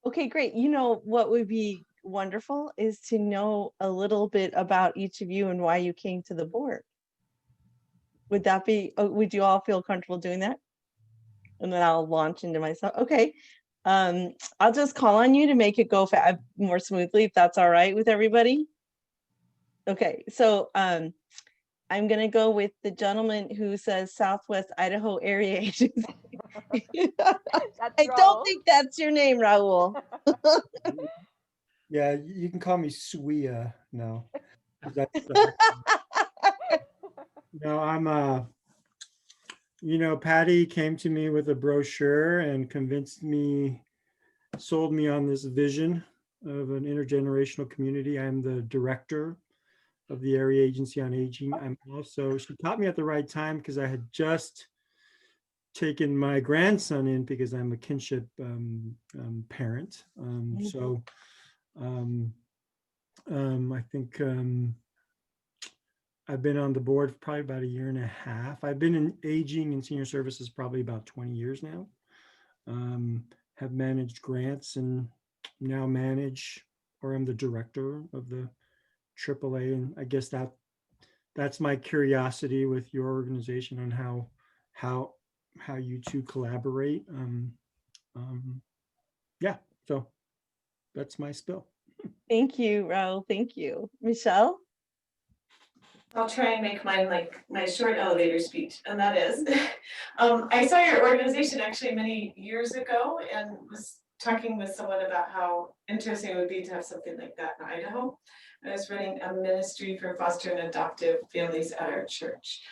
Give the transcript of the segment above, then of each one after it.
Okay, great. You know, what would be wonderful is to know a little bit about each of you and why you came to the board. Would that be, would you all feel comfortable doing that? And then I'll launch into myself. Okay. I'll just call on you to make it go more smoothly, if that's all right with everybody. Okay, so I'm gonna go with the gentleman who says Southwest Idaho Area Agency. I don't think that's your name, Raul. Yeah, you can call me Suia now. No, Patty came to me with a brochure and sold me on this vision of an intergenerational community. I'm the director of the Area Agency on Aging. She caught me at the right time because I had just taken my grandson in because I'm a kinship parent. I think I've been on the board for probably about a year and a half. I've been in aging and senior services probably about 20 years now. Have managed grants and now I'm the director of the AAA. And I guess that's my curiosity with your organization on how you two collaborate. So that's my spill. Thank you, Raul. Thank you. Michelle? I'll try and make mine like my short elevator speech, and that is, I saw your organization actually many years ago and was talking with someone about how interesting it would be to have something like that in Idaho. I was running a ministry for foster and adoptive families at our church.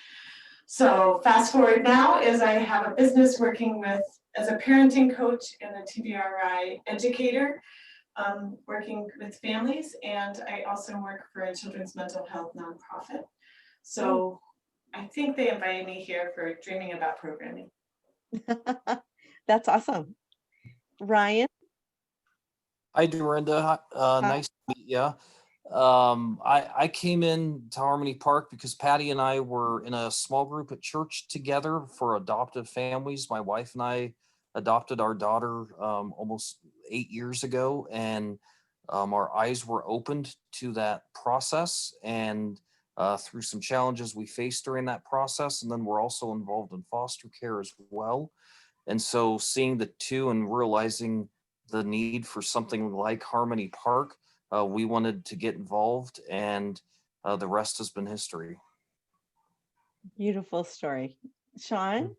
So fast forward now is I have a business working with as a parenting coach and a TBRI educator, working with families, and I also work for a children's mental health nonprofit. So I think they invited me here for dreaming about programming. That's awesome. Ryan? Hi, Dorinda. Nice to meet you. I came in to Harmony Park because Patty and I were in a small group at church together for adoptive families. My wife and I adopted our daughter almost 8 years ago, and our eyes were opened to that process and through some challenges we faced during that process. And then we're also involved in foster care as well. And so seeing the two and realizing the need for something like Harmony Park, we wanted to get involved, and the rest has been history. Beautiful story. Sean?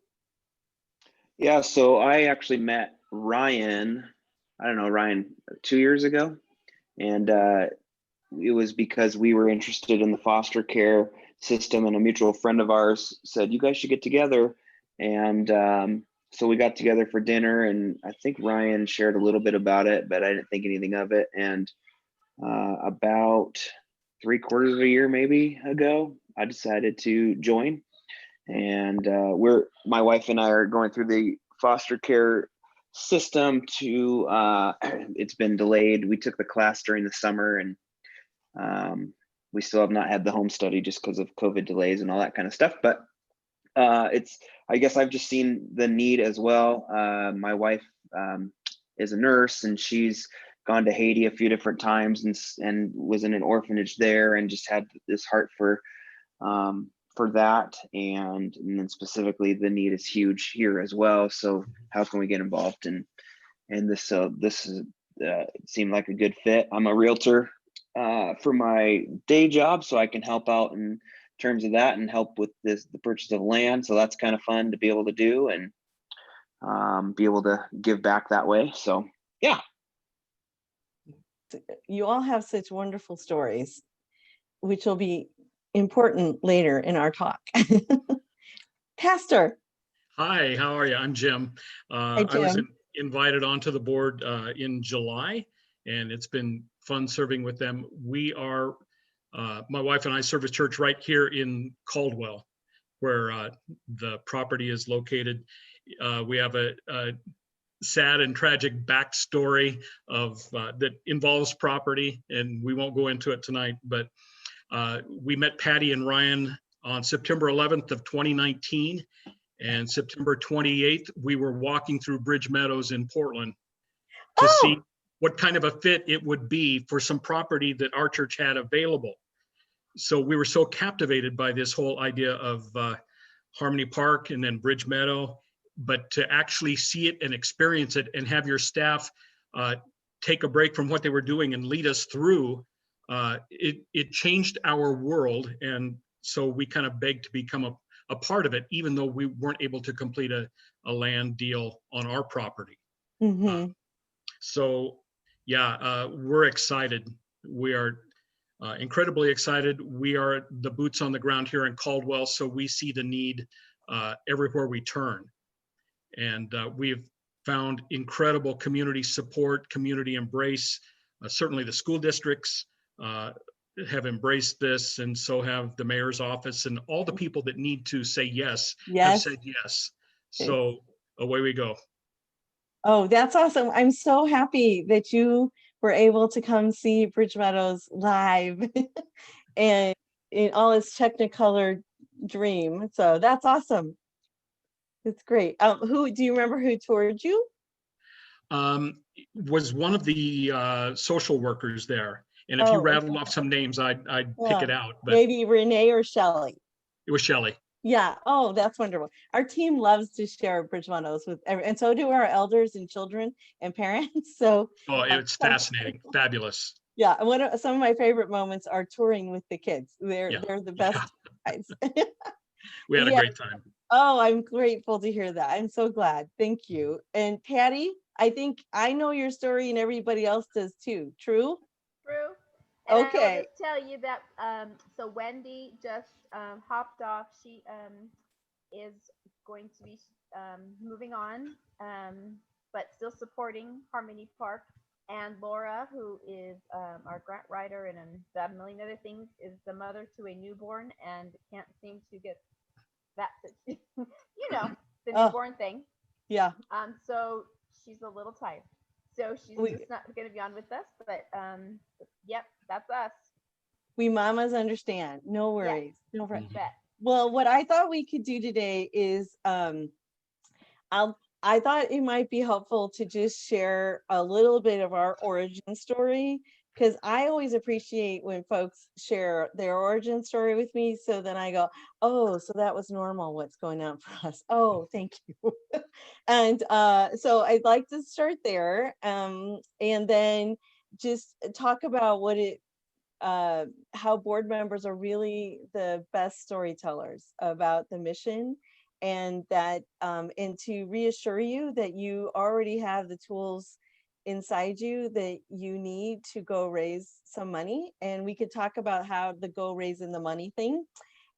Yeah, so I actually met Ryan 2 years ago. And it was because we were interested in the foster care system, and a mutual friend of ours said, you guys should get together. And so we got together for dinner, and I think Ryan shared a little bit about it, but I didn't think anything of it. And about 3/4 of a year maybe ago, I decided to join. And my wife and I are going through the foster care system it's been delayed. We took the class during the summer, and we still have not had the home study just because of COVID delays and all that kind of stuff. But I guess I've just seen the need as well. My wife is a nurse, and she's gone to Haiti a few different times and was in an orphanage there, and just had this heart for that, and then specifically the need is huge here as well. So how can we get involved in this? So this seemed like a good fit. I'm a realtor for my day job, so I can help out in terms of that and help with the purchase of land. So that's kind of fun to be able to do and be able to give back that way. So yeah. You all have such wonderful stories, which will be important later in our talk. Pastor. Hi, how are you? I'm Jim. Hi, Jim. I was invited onto the board in July, and it's been fun serving with them. We are, my wife and I serve a church right here in Caldwell, where the property is located. We have a sad and tragic backstory that involves property, and we won't go into it tonight, but we met Patty and Ryan on September 11th of 2019, and September 28th, we were walking through Bridge Meadows in Portland to see what kind of a fit it would be for some property that our church had available. So we were so captivated by this whole idea of Harmony Park and then Bridge Meadow, but to actually see it and experience it and have your staff take a break from what they were doing and lead us through, it changed our world. And so we kind of begged to become a part of it, even though we weren't able to complete a land deal on our property. Mhm. So yeah, we're excited. We are incredibly excited. We are the boots on the ground here in Caldwell, so we see the need everywhere we turn. And we've found incredible community support, community embrace. Certainly the school districts have embraced this, and so have the mayor's office, and all the people that need to say yes have Yes. said yes. So away we go. Oh, that's awesome. I'm so happy that you were able to come see Bridge Meadows live and in all its Technicolor dream. So that's awesome. It's great. Who do you remember who toured you? Was one of the social workers there. And if you Oh, rattle off some names, I'd pick it out, but maybe Renee or Shelley. it was Shelley. Yeah. Oh, that's wonderful. Our team loves to share Bridge Meadows with and so do our elders and children and parents. So Oh, it's fascinating, fabulous. yeah, some of my favorite moments are touring with the kids. They're Yeah. the best guys. We had a Yeah. great time. Oh, I'm grateful to hear that. I'm so glad. Thank you. And Patty, I think I know your story and everybody else does too. True? True. And I Okay. will just tell you that so Wendy just hopped off. She is going to be moving on, but still supporting Harmony Park. And Laura, who is our grant writer and about a million other things, is the mother to a newborn and can't seem to get that, you know, the Oh. newborn thing. Yeah. So she's a little tired. So she's just not going to be on with us. But yep, that's us. We mamas understand. No worries. No worries. Bet. Well, what I thought we could do today is I thought it might be helpful to just share a little bit of our origin story, because I always appreciate when folks share their origin story with me. So then I go, oh, so that was normal, what's going on for us. Oh, thank you. And so I'd like to start there, and then just talk about how board members are really the best storytellers about the mission, and that and to reassure you that you already have the tools inside you that you need to go raise some money. And we could talk about how the go raising the money thing.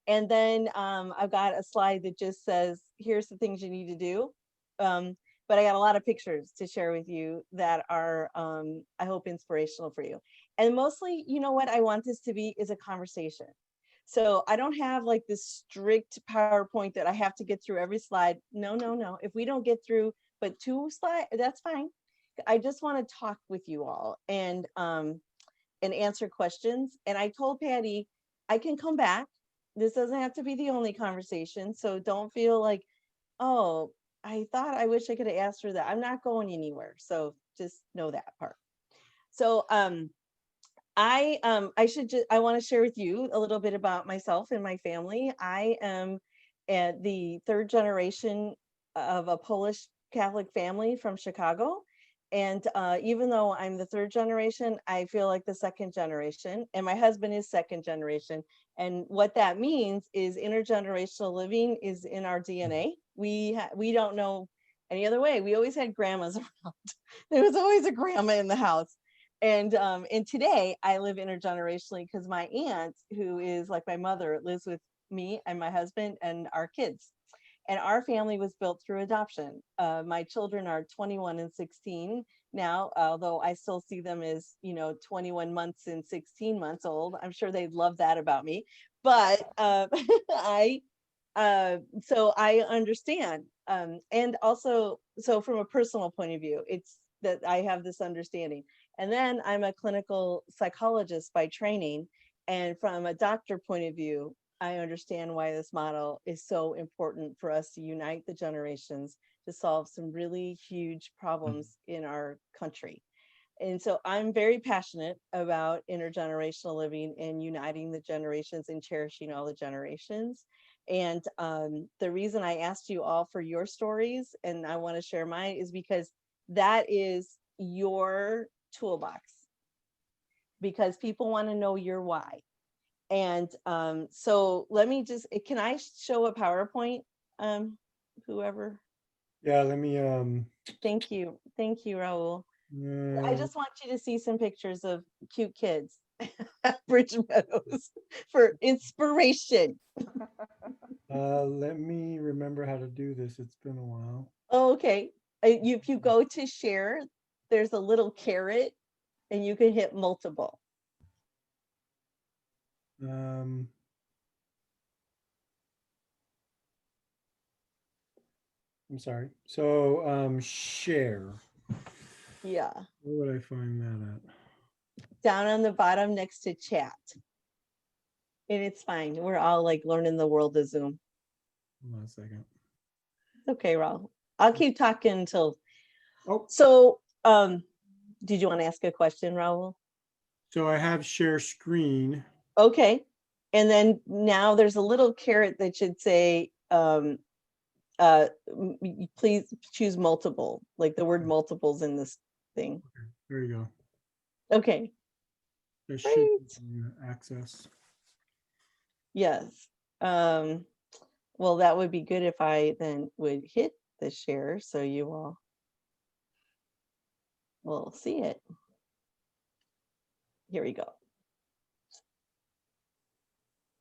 And then I've got a slide that just says, here's the things you need to do. But I got a lot of pictures to share with you that are, I hope, inspirational for you. And mostly, you know what I want this to be is a conversation. So I don't have like this strict PowerPoint that I have to get through every slide. No, no, no. If we don't get through but 2 slides, that's fine. I just want to talk with you all and answer questions. And I told Patty, I can come back. This doesn't have to be the only conversation. So don't feel like, oh, I thought I wish I could have asked her that. I'm not going anywhere. So just know that part. So I want to share with you a little bit about myself and my family. I am the 3rd generation of a Polish Catholic family from Chicago. And even though I'm the 3rd generation, I feel like the 2nd generation, and my husband is 2nd generation. And what that means is intergenerational living is in our DNA. We don't know any other way. We always had grandmas around. There was always a grandma in the house. And today I live intergenerationally because my aunt, who is like my mother, lives with me and my husband and our kids. And our family was built through adoption. My children are 21 and 16 now, although I still see them as, 21 months and 16 months old. I'm sure they'd love that about me. But so I understand. And also, so from a personal point of view, it's that I have this understanding. And then I'm a clinical psychologist by training. And from a doctor point of view, I understand why this model is so important for us to unite the generations to solve some really huge problems in our country. And so I'm very passionate about intergenerational living and uniting the generations and cherishing all the generations. And the reason I asked you all for your stories and I want to share mine is because that is your toolbox, because people want to know your why. And so let me just, can I show a PowerPoint? Whoever, Yeah, let me, thank you, Raul. I just want you to see some pictures of cute kids at Bridge Meadows for inspiration. let me remember how to do this. It's been a while. Oh, okay. If you go to share, there's a little carrot and you can hit multiple. I'm sorry. So, share. Yeah, Where would I find that at? down on the bottom next to chat. And it's fine. We're all like learning the world of Zoom. Hold on a second. Okay, Raul. I'll keep talking until. Oh, So, did you want to ask a question, Raul? so I have share screen. Okay. And then now there's a little carrot that should say, please choose multiple, like the word multiples in this thing. There you go. Okay. There should be access. Yes. Well, that would be good if I then would hit the share so you all will see it. Here we go.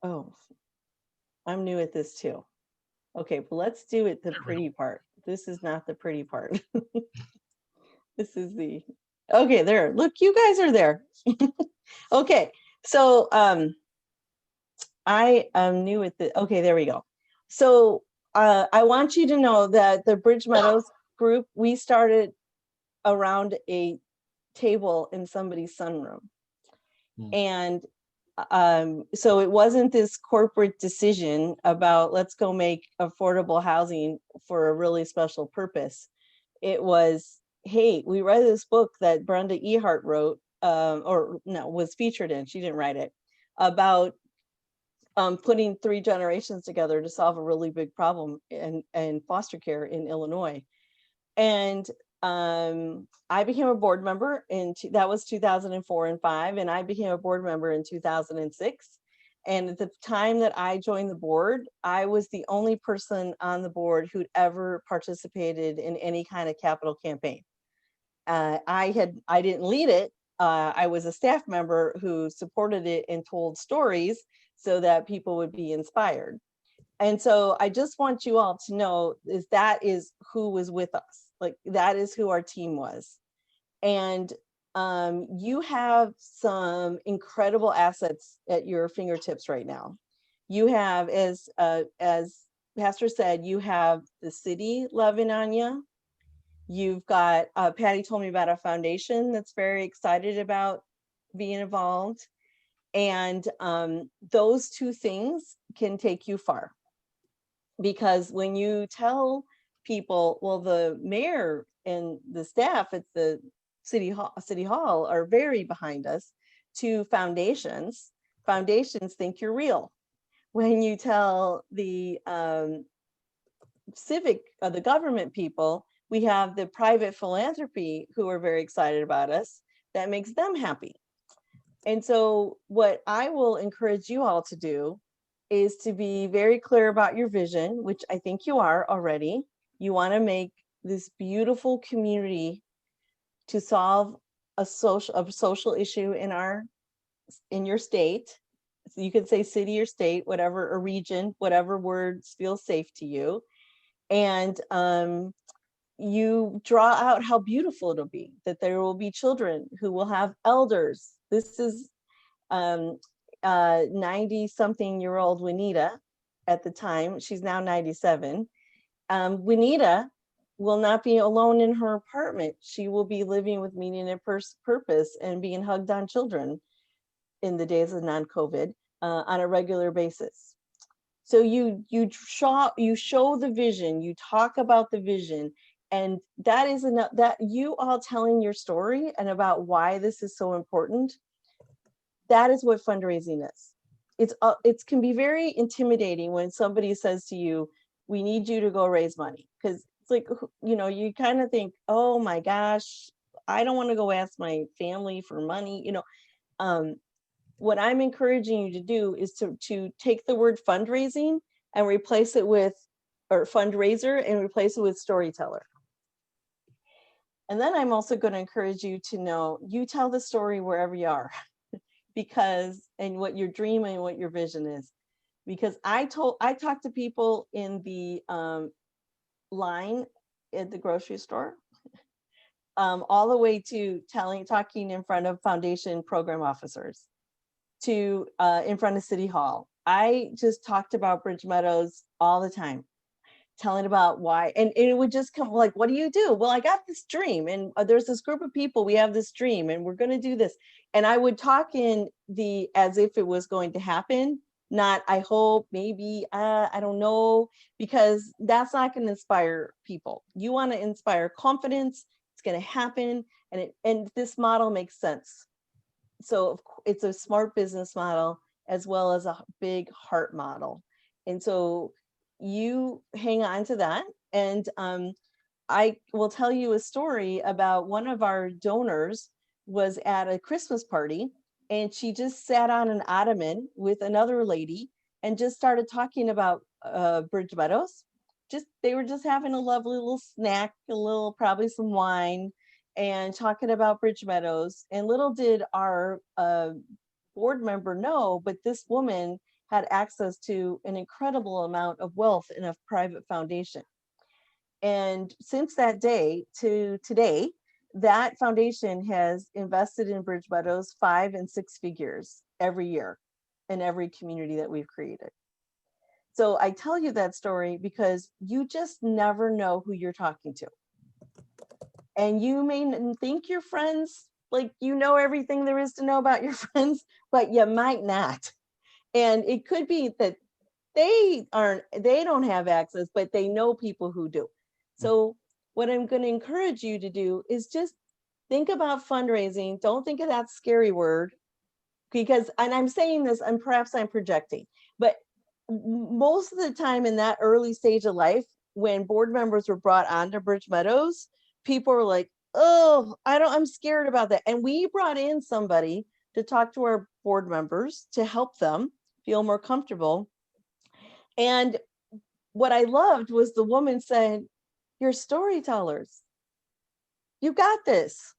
Oh, I'm new at this too. Okay, well, let's do it the pretty part. This is not the pretty part. This is the, okay, there. Look, you guys are there. Okay, so I am new at the, okay, there we go. So I want you to know that the Bridge Meadows group, we started around a table in somebody's sunroom. And so it wasn't this corporate decision about let's go make affordable housing for a really special purpose. It was, hey, we read this book that Brenda Ehart wrote, or no, was featured in, she didn't write it, about putting 3 generations together to solve a really big problem in foster care in Illinois. And I became a board member that was 2004 and 5, and I became a board member in 2006. And at the time that I joined the board, I was the only person on the board who'd ever participated in any kind of capital campaign. I didn't lead it. I was a staff member who supported it and told stories so that people would be inspired. And so I just want you all to know that is who was with us. Like that is who our team was. And you have some incredible assets at your fingertips right now. You have, as Pastor said, you have the city loving on you. You've got, Patty told me about a foundation that's very excited about being involved. And those 2 things can take you far. Because when you tell people, well, the mayor and the staff at the city hall are very behind us, to foundations think you're real. When you tell the the government people, we have the private philanthropy who are very excited about us, that makes them happy. And so what I will encourage you all to do is to be very clear about your vision, which I think you are already. You want to make this beautiful community to solve a social issue in your state. So you could say city or state, whatever, or region, whatever words feel safe to you. And you draw out how beautiful it'll be, that there will be children who will have elders. This is 90-something-year-old Juanita at the time. She's now 97. Juanita will not be alone in her apartment. She will be living with meaning and purpose and being hugged on children in the days of non-COVID on a regular basis. So you show the vision, you talk about the vision, And that is enough, that you all telling your story and about why this is so important. That is what fundraising is. It can be very intimidating when somebody says to you, we need you to go raise money. Because it's like, you kind of think, oh my gosh, I don't want to go ask my family for money. What I'm encouraging you to do is to take the word fundraising and replace it with, or fundraiser, and replace it with storyteller. And then I'm also going to encourage you to know, you tell the story wherever you are, because, and what your dream and what your vision is. Because I talked to people in the line at the grocery store, all the way to talking in front of foundation program officers, to in front of City Hall. I just talked about Bridge Meadows all the time, telling about why, and it would just come like, what do you do? Well, I got this dream, and there's this group of people, we have this dream, and we're going to do this. And I would talk in the, as if it was going to happen, not I hope, maybe, I don't know, because that's not going to inspire people. You want to inspire confidence. It's going to happen, and this model makes sense. So it's a smart business model as well as a big heart model. And so you hang on to that. And I will tell you a story about one of our donors was at a Christmas party, and she just sat on an ottoman with another lady and just started talking about Bridge Meadows. They were just having a lovely little snack, probably some wine, and talking about Bridge Meadows. And little did our board member know, but this woman had access to an incredible amount of wealth in a private foundation. And since that day to today, that foundation has invested in Bridge Meadows 5 and 6 figures every year in every community that we've created. So I tell you that story because you just never know who you're talking to. And you may think your friends, like you know everything there is to know about your friends, but you might not. And it could be that they don't have access, but they know people who do. So what I'm going to encourage you to do is just think about fundraising. Don't think of that scary word, because, and I'm saying this, and perhaps I'm projecting, but most of the time in that early stage of life, when board members were brought onto Bridge Meadows, people were like, oh, I'm scared about that. And we brought in somebody to talk to our board members to help them feel more comfortable. And what I loved was the woman said, you're storytellers. You got this.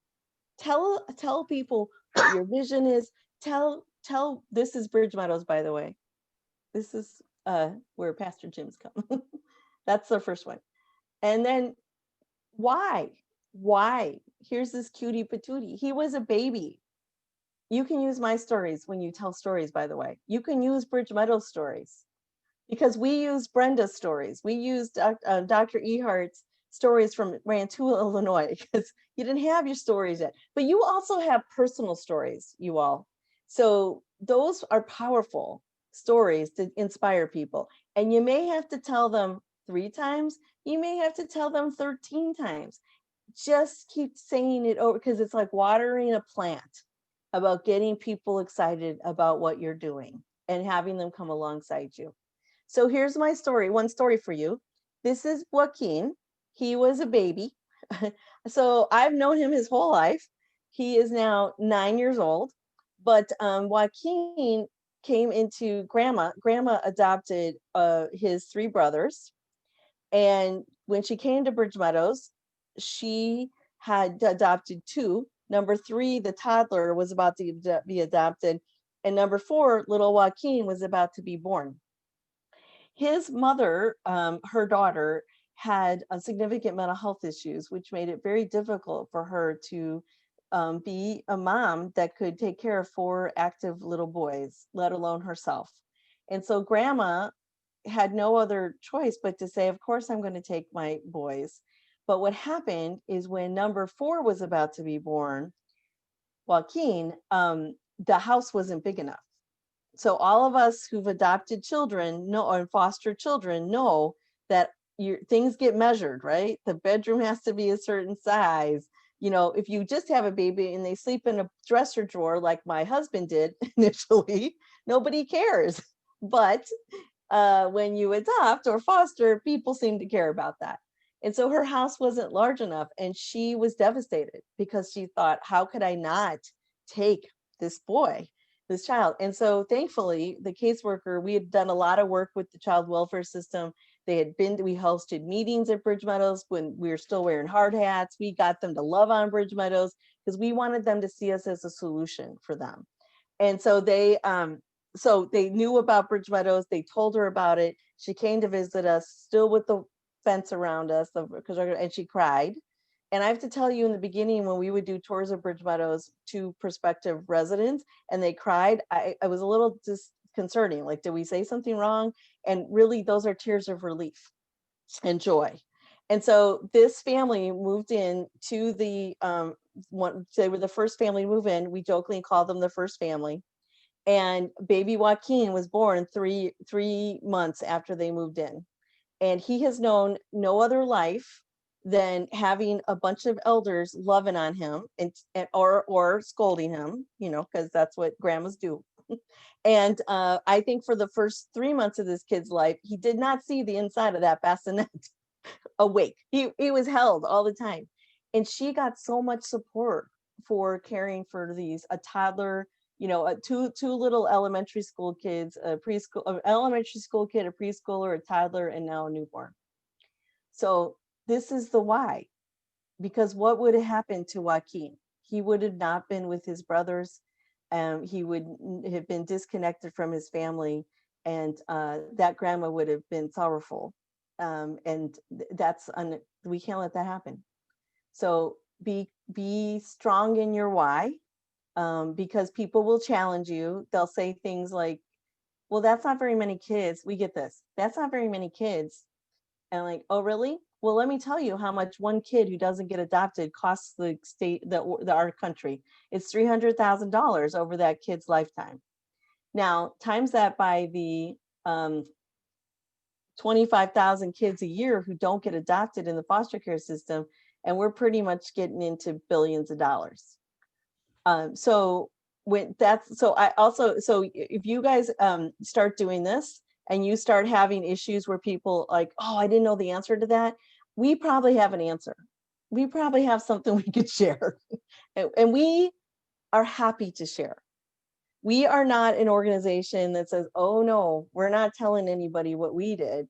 Tell people what your vision is. Tell, this is Bridge Meadows, by the way. This is where Pastor Jim's come. That's the first one. And then why? Here's this cutie patootie. He was a baby. You can use my stories when you tell stories, by the way. You can use Bridge Meadows stories, because we use Brenda's stories. We used Dr. Ehart's stories from Rantoul, Illinois, because you didn't have your stories yet. But you also have personal stories, you all. So those are powerful stories to inspire people. And you may have to tell them 3 times. You may have to tell them 13 times. Just keep saying it over, because it's like watering a plant, about getting people excited about what you're doing and having them come alongside you. So here's my story, one story for you. This is Joaquin. He was a baby. So I've known him his whole life. He is now 9 years old, but Joaquin came into Grandma. Grandma adopted his 3 brothers. And when she came to Bridge Meadows, she had adopted 2. Number 3, the toddler, was about to be adopted. And number 4, little Joaquin, was about to be born. His mother, her daughter, had significant mental health issues, which made it very difficult for her to be a mom that could take care of 4 active little boys, let alone herself. And so Grandma had no other choice but to say, of course, I'm going to take my boys. But what happened is when number 4 was about to be born, Joaquin, the house wasn't big enough. So all of us who've adopted children know, or foster children know, that things get measured, right? The bedroom has to be a certain size. You know, if you just have a baby and they sleep in a dresser drawer like my husband did initially, nobody cares. But when you adopt or foster, people seem to care about that. And so her house wasn't large enough, and she was devastated because she thought, how could I not take this boy, this child? And so thankfully, the caseworker, we had done a lot of work with the child welfare system. We hosted meetings at Bridge Meadows when we were still wearing hard hats. We got them to love on Bridge Meadows because we wanted them to see us as a solution for them. And so they knew about Bridge Meadows. They told her about it. She came to visit us, still with the fence around us, and she cried. And I have to tell you, in the beginning, when we would do tours of Bridge Meadows to prospective residents and they cried, I was a little disconcerting. Like, did we say something wrong? And really, those are tears of relief and joy. And so this family moved in to they were the first family to move in. We jokingly called them the first family. And baby Joaquin was born three months after they moved in. And he has known no other life than having a bunch of elders loving on him or scolding him, you know, because that's what grandmas do. And I think for the first 3 months of this kid's life, he did not see the inside of that bassinet awake. He was held all the time. And she got so much support for caring for a toddler, you know, two little elementary school kids, an elementary school kid, a preschooler, a toddler, and now a newborn. So this is the why, because what would have happened to Joaquin? He would have not been with his brothers. He would have been disconnected from his family, and that grandma would have been sorrowful. We can't let that happen. So be strong in your why. Because people will challenge you. They'll say things like, well, that's not very many kids. We get this. That's not very many kids. And like, oh, really? Well, let me tell you how much one kid who doesn't get adopted costs the state, our country. It's $300,000 over that kid's lifetime. Now, times that by the 25,000 kids a year who don't get adopted in the foster care system, and we're pretty much getting into billions of dollars. So if you guys start doing this and you start having issues where people like, oh, I didn't know the answer to that, we probably have an answer. We probably have something we could share. And we are happy to share. We are not an organization that says, oh no, we're not telling anybody what we did.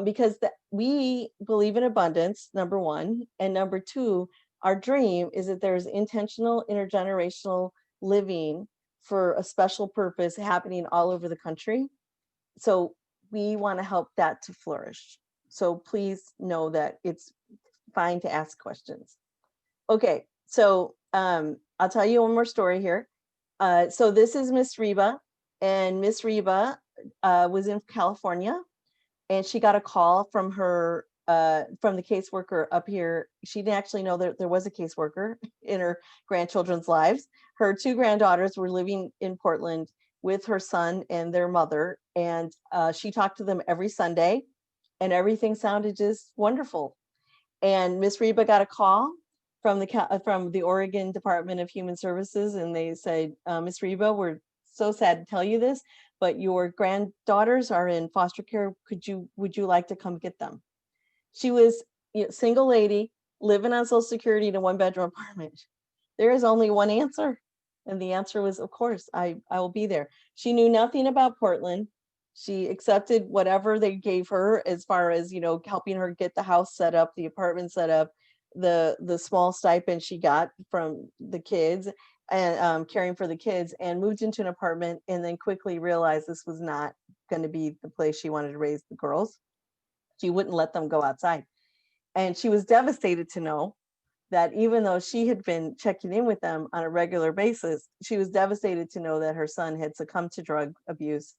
Because we believe in abundance, number one, and number two, our dream is that there's intentional intergenerational living for a special purpose happening all over the country. So we want to help that to flourish. So please know that it's fine to ask questions. Okay, so I'll tell you one more story here. So this is Miss Reba, and Miss Reba was in California, and she got a call from her from the caseworker up here. She didn't actually know that there was a caseworker in her grandchildren's lives. Her two granddaughters were living in Portland with her son and their mother, and she talked to them every Sunday, and everything sounded just wonderful. And Miss Reba got a call from the Oregon Department of Human Services, and they said, Miss Reba, we're so sad to tell you this, but your granddaughters are in foster care. Would you like to come get them? She was a single lady living on Social Security in a 1-bedroom apartment. There is only one answer. And the answer was, of course, I will be there. She knew nothing about Portland. She accepted whatever they gave her as far as, helping her get the house set up, the apartment set up, the small stipend she got from the kids and caring for the kids, and moved into an apartment, and then quickly realized this was not going to be the place she wanted to raise the girls. She wouldn't let them go outside. And she was devastated to know that even though she had been checking in with them on a regular basis, she was devastated to know that her son had succumbed to drug abuse,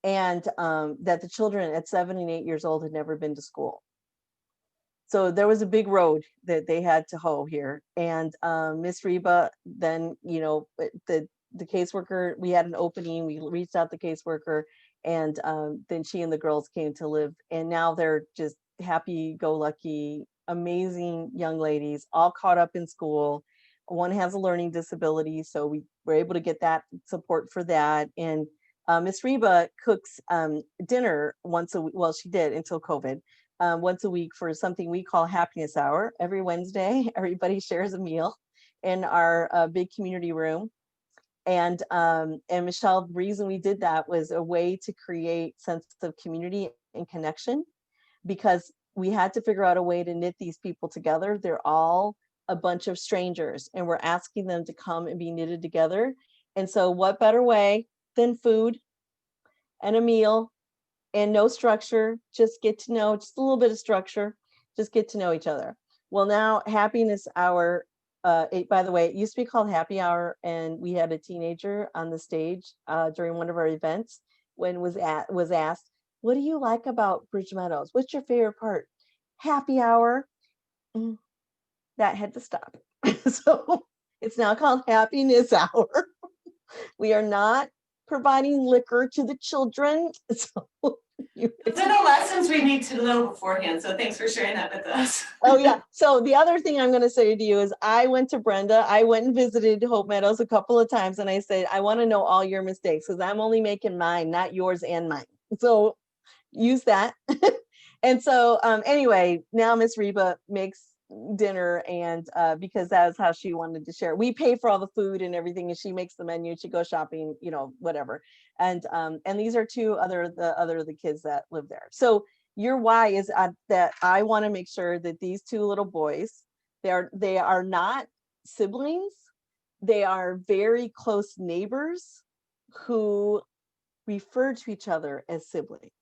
and that the children at 7 and 8 years old had never been to school. So there was a big road that they had to hoe here. And Miss Reba, then, the caseworker, we had an opening, we reached out to the caseworker, and then she and the girls came to live, and now they're just happy-go-lucky, amazing young ladies, all caught up in school. One has a learning disability, so we were able to get that support for that. And Miss Reba cooks dinner once a week. Well, she did until COVID. Once a week for something we call Happiness Hour. Every Wednesday, everybody shares a meal in our big community room. And Michelle, the reason we did that was a way to create sense of community and connection, because we had to figure out a way to knit these people together. They're all a bunch of strangers, and we're asking them to come and be knitted together. And so what better way than food and a meal and no structure, just get to know, just a little bit of structure, just get to know each other. Well, now Happiness Hour, by the way, it used to be called Happy Hour, and we had a teenager on the stage during one of our events when was asked, what do you like about Bridge Meadows? What's your favorite part? Happy Hour. That had to stop. So it's now called Happiness Hour. We are not providing liquor to the children. So Those are the lessons we need to know beforehand. So thanks for sharing that with us. Oh yeah. So the other thing I'm going to say to you is I went to Brenda. I went and visited Hope Meadows a couple of times, and I said, I want to know all your mistakes because I'm only making mine, not yours and mine. So use that. And so anyway, now Miss Reba makes dinner, and because that's how she wanted to share. We pay for all the food and everything, and she makes the menu. She goes shopping, you know, whatever. And these are two other the kids that live there. So your why is that I want to make sure that these two little boys, they are not siblings. They are very close neighbors who refer to each other as siblings.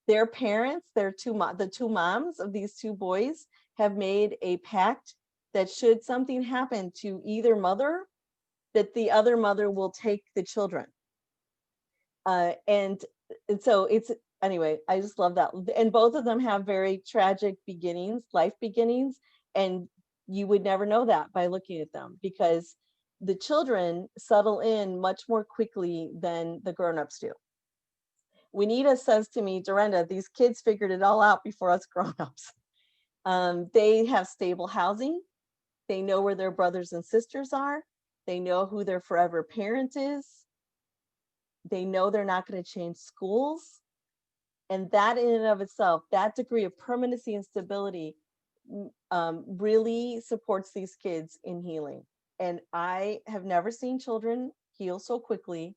Their parents, the two moms of these two boys have made a pact that should something happen to either mother, that the other mother will take the children. And so it's, anyway, I just love that. And both of them have very tragic beginnings, life beginnings. And you would never know that by looking at them, because the children settle in much more quickly than the grown-ups do. Juanita says to me, Dorinda, these kids figured it all out before us grown-ups. They have stable housing. They know where their brothers and sisters are. They know who their forever parent is. They know they're not going to change schools. And that in and of itself, that degree of permanency and stability really supports these kids in healing. And I have never seen children heal so quickly.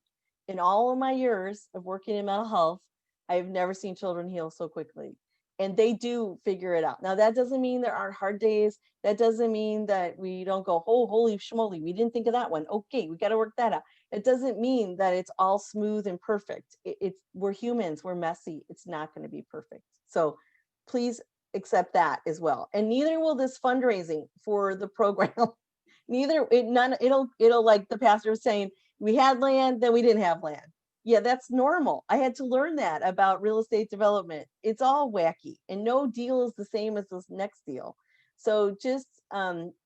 In all of my years of working in mental health, I've never seen children heal so quickly. And they do figure it out. Now, that doesn't mean there aren't hard days. That doesn't mean that we don't go, oh, holy schmoly, we didn't think of that one. Okay, we got to work that out. It doesn't mean that it's all smooth and perfect. We're humans, we're messy. It's not going to be perfect. So please accept that as well. And neither will this fundraising for the program. It'll like the pastor was saying, we had land, then we didn't have land. Yeah, that's normal. I had to learn that about real estate development. It's all wacky, and no deal is the same as this next deal. So just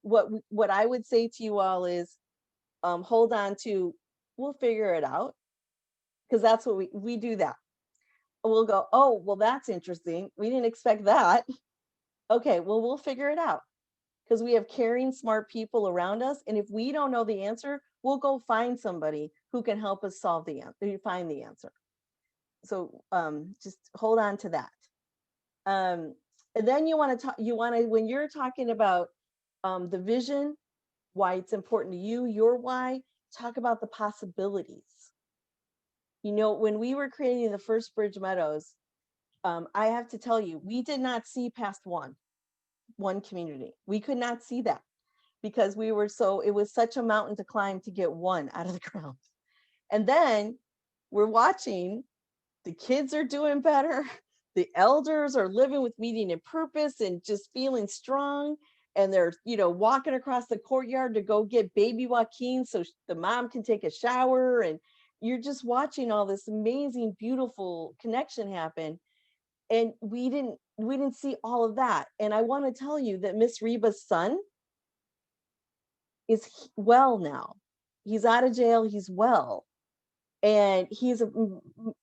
what I would say to you all is hold on to, we'll figure it out, because that's what we do that. We'll go, oh, well, that's interesting. We didn't expect that. Okay, well, we'll figure it out, because we have caring, smart people around us. And if we don't know the answer, we'll go find somebody who can help us find the answer. So just hold on to that. And then when you're talking about the vision, why it's important to you, your why, talk about the possibilities. You know, when we were creating the first Bridge Meadows, I have to tell you, we did not see past one community. We could not see that, because it was such a mountain to climb to get one out of the ground. And then we're watching, the kids are doing better. The elders are living with meaning and purpose and just feeling strong. And they're, walking across the courtyard to go get baby Joaquin so the mom can take a shower. And you're just watching all this amazing, beautiful connection happen. And we didn't see all of that. And I want to tell you that Miss Reba's son is well now. He's out of jail, he's well. And he's a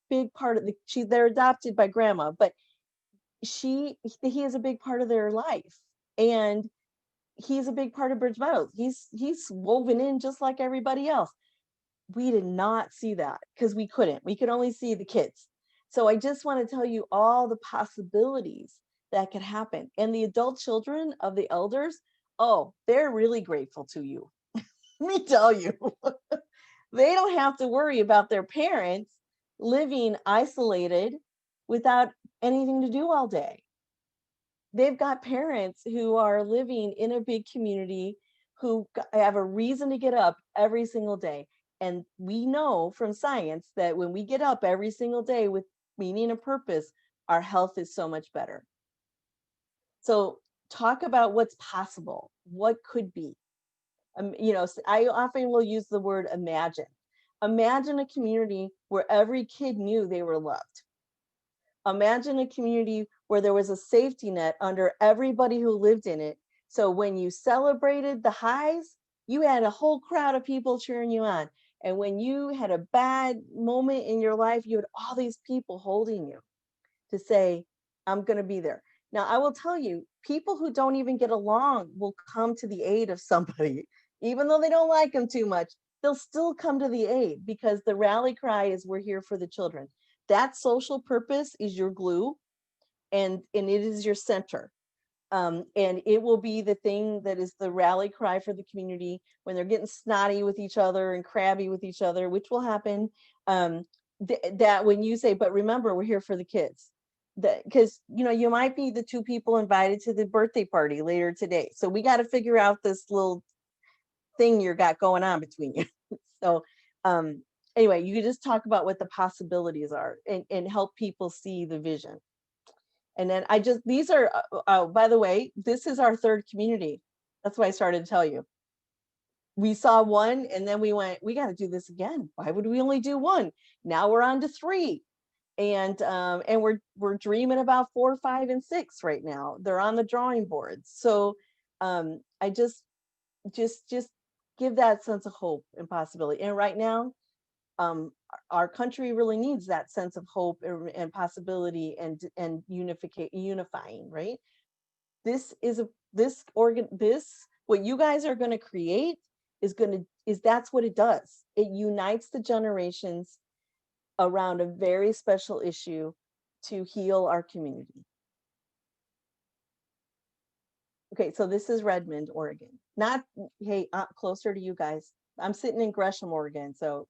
big part of they're adopted by grandma, but he is a big part of their life, and he's a big part of Bridge Meadows. He's woven in just like everybody else. We did not see that because we could only see the kids. So I just want to tell you all the possibilities that could happen. And the adult children of the elders, oh, they're really grateful to you. Let me tell you, they don't have to worry about their parents living isolated without anything to do all day. They've got parents who are living in a big community who have a reason to get up every single day. And we know from science that when we get up every single day with meaning and purpose, our health is so much better. So talk about what's possible, what could be. You know, I often will use the word imagine. Imagine a community where every kid knew they were loved. Imagine a community where there was a safety net under everybody who lived in it. So when you celebrated the highs, you had a whole crowd of people cheering you on. And when you had a bad moment in your life, you had all these people holding you to say, I'm going to be there. Now, I will tell you, people who don't even get along will come to the aid of somebody, even though they don't like them too much. They'll still come to the aid because the rally cry is we're here for the children. That social purpose is your glue, and it is your center. And it will be the thing that is the rally cry for the community when they're getting snotty with each other and crabby with each other, which will happen. That when you say, but remember, we're here for the kids. Because you know, you might be the two people invited to the birthday party later today. So we got to figure out this little thing you got going on between you. So anyway, you can just talk about what the possibilities are and help people see the vision. And then these are, by the way, this is our third community. That's why I started to tell you. We saw one and then we went, we got to do this again. Why would we only do one? Now we're on to 3. And we're dreaming about 4, 5, and 6 right now. They're on the drawing boards. So I just give that sense of hope and possibility. And right now, our country really needs that sense of hope and possibility and unifying, right? What you guys are going to create is that's what it does. It unites the generations around a very special issue to heal our community. Okay, so this is Redmond, Oregon. Not, hey, closer to you guys. I'm sitting in Gresham, Oregon, so.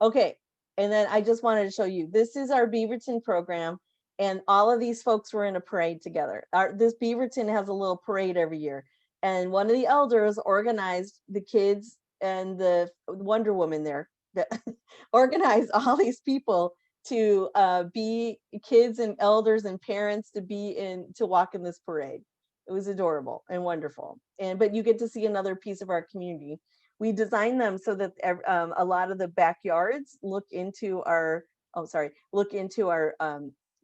Okay, and then I just wanted to show you, this is our Beaverton program, and all of these folks were in a parade together. This Beaverton has a little parade every year, and one of the elders organized the kids and the Wonder Woman there, that organized all these people to be kids and elders and parents to walk in this parade. It was adorable and wonderful. But you get to see another piece of our community. We designed them so that a lot of the backyards look into our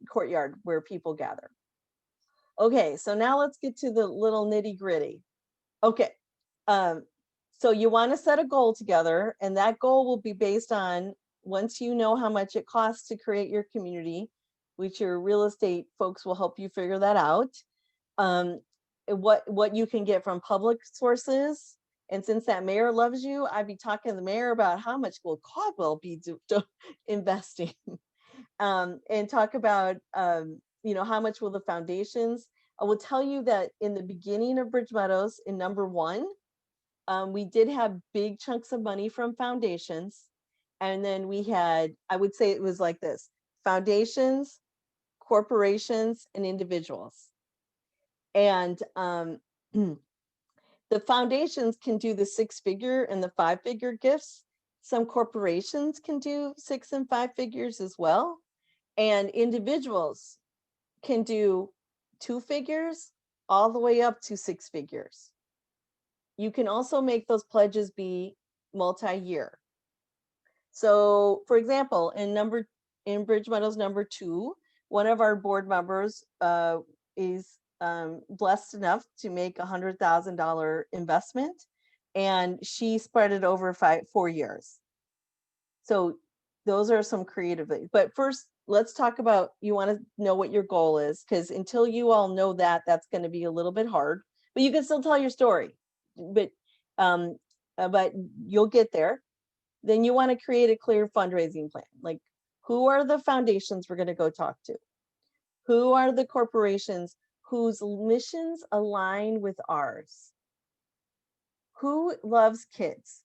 courtyard where people gather. Okay, so now let's get to the little nitty gritty. Okay, so you want to set a goal together, and that goal will be based on, once you know how much it costs to create your community, which your real estate folks will help you figure that out, what you can get from public sources. And since that mayor loves you, I'd be talking to the mayor about how much will Caldwell be investing, and talk about, how much will the foundations. I will tell you that in the beginning of Bridge Meadows, in number 1, we did have big chunks of money from foundations. And then we had, I would say it was like this: foundations, corporations, and individuals. And the foundations can do the 6-figure and the 5-figure gifts. Some corporations can do 6 and 5 figures as well. And individuals can do 2 figures all the way up to 6 figures. You can also make those pledges be multi-year. So for example, in Bridge Meadows number 2, one of our board members is blessed enough to make $100,000 investment, and she spread it over 4 years. So those are some creative things. But first, let's talk about, you want to know what your goal is, because until you all know that, that's going to be a little bit hard, but you can still tell your story. But you'll get there. Then you want to create a clear fundraising plan. Like, who are the foundations we're going to go talk to? Who are the corporations whose missions align with ours? Who loves kids?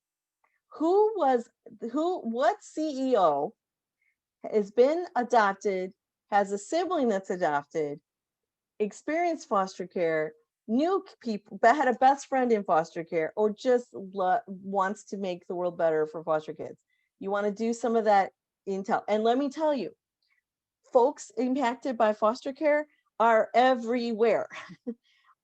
What CEO has been adopted, has a sibling that's adopted, experienced foster care, knew people, had a best friend in foster care, or just wants to make the world better for foster kids? You want to do some of that intel. And let me tell you, folks impacted by foster care are everywhere.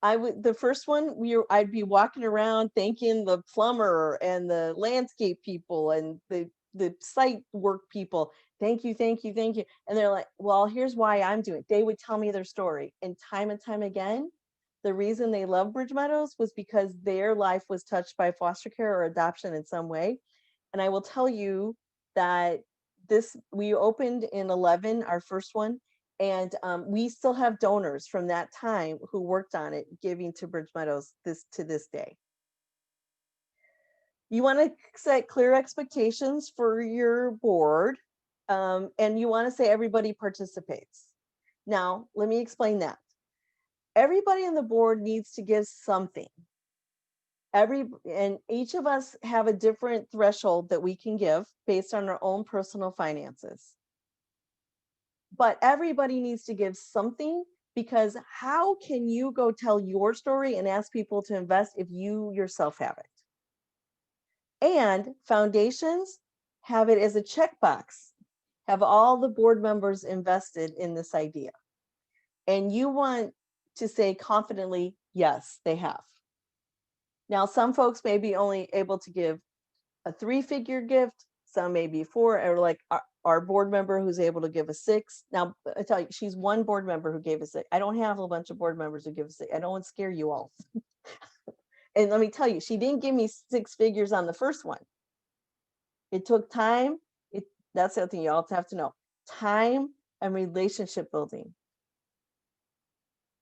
The first one, I'd be walking around thanking the plumber and the landscape people and the site work people. Thank you, thank you, thank you. And they're like, well, here's why I'm doing it. They would tell me their story. And time again, the reason they love Bridge Meadows was because their life was touched by foster care or adoption in some way. And I will tell you that we opened in 11, our first one, and we still have donors from that time who worked on it, giving to Bridge Meadows to this day. You want to set clear expectations for your board, and you want to say everybody participates. Now, let me explain that. Everybody on the board needs to give something. And each of us have a different threshold that we can give based on our own personal finances. But everybody needs to give something, because how can you go tell your story and ask people to invest if you yourself have it? And foundations have it as a checkbox. Have all the board members invested in this idea? And you want to say confidently, yes, they have. Now, some folks may be only able to give a 3-figure gift. Some may be 4, or like our board member who's able to give a 6. Now, I tell you, she's one board member who gave a 6. I don't have a bunch of board members who give a 6. I don't want to scare you all. And let me tell you, she didn't give me 6 figures on the first one. It took time. That's the other thing you all have to know. Time and relationship building.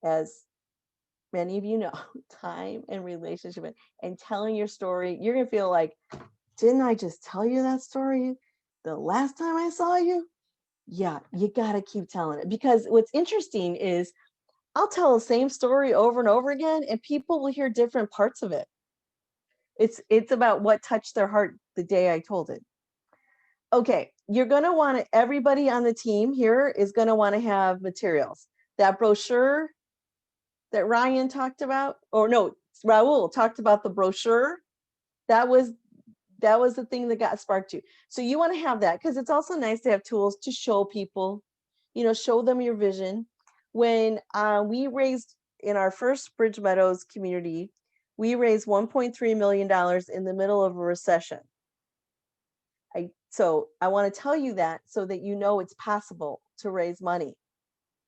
As many of you know, time and relationship and telling your story. You're going to feel like, didn't I just tell you that story the last time I saw you? Yeah, you got to keep telling it, because what's interesting is I'll tell the same story over and over again, and people will hear different parts of it. It's about what touched their heart the day I told it. Okay, you're going to want to, everybody on the team here is going to want to have materials. That brochure that Ryan talked about, or no, Raul talked about, the brochure, that was the thing that got sparked you. So you want to have that, because it's also nice to have tools to show people, show them your vision. When we raised in our first Bridge Meadows community, we raised $1.3 million in the middle of a recession. So I want to tell you that so that you know it's possible to raise money,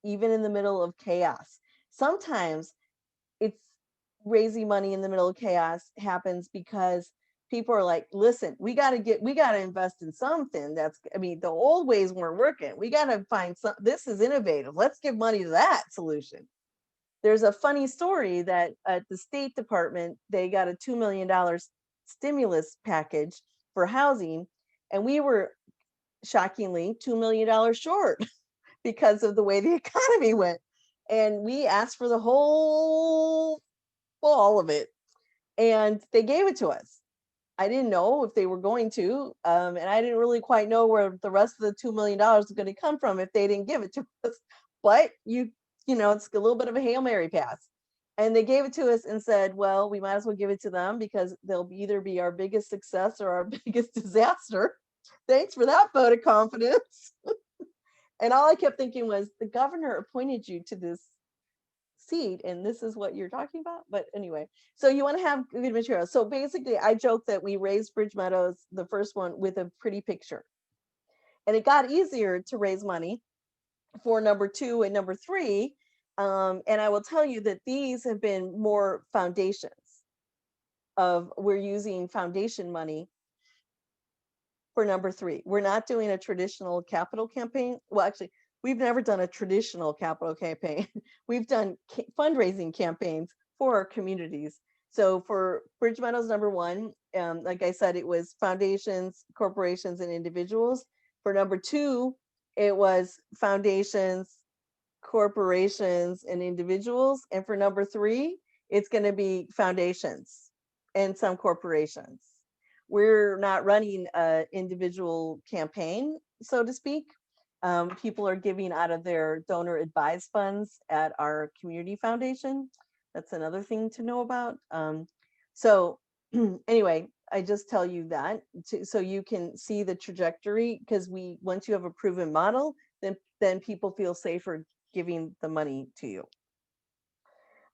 even in the middle of chaos. Sometimes it's raising money in the middle of chaos happens because people are like, listen, we got to invest in something the old ways weren't working. We got to find this is innovative. Let's give money to that solution. There's a funny story that at the State Department, they got a $2 million stimulus package for housing. And we were shockingly $2 million short because of the way the economy went. And we asked for all of it. And they gave it to us. I didn't know if they were going to, and I didn't really quite know where the rest of the $2 million was going to come from if they didn't give it to us. But it's a little bit of a Hail Mary pass. And they gave it to us and said, well, we might as well give it to them because they'll either be our biggest success or our biggest disaster. Thanks for that vote of confidence. And all I kept thinking was, the governor appointed you to this seat, and this is what you're talking about. But anyway, so you want to have good material. So basically, I joke that we raised Bridge Meadows, the first one, with a pretty picture. And it got easier to raise money for number 2 and number 3. And I will tell you that these have been more foundations we're using foundation money for number 3. We're not doing a traditional capital campaign. Well, actually, we've never done a traditional capital campaign. We've done fundraising campaigns for our communities. So for Bridge Meadows #1, like I said, it was foundations, corporations, and individuals. For #2, it was foundations, corporations, and individuals. And for #3, it's going to be foundations and some corporations. We're not running an individual campaign, so to speak. People are giving out of their donor advised funds at our community foundation. That's another thing to know about. So anyway, I just tell you that so you can see the trajectory, because once you have a proven model, then people feel safer giving the money to you.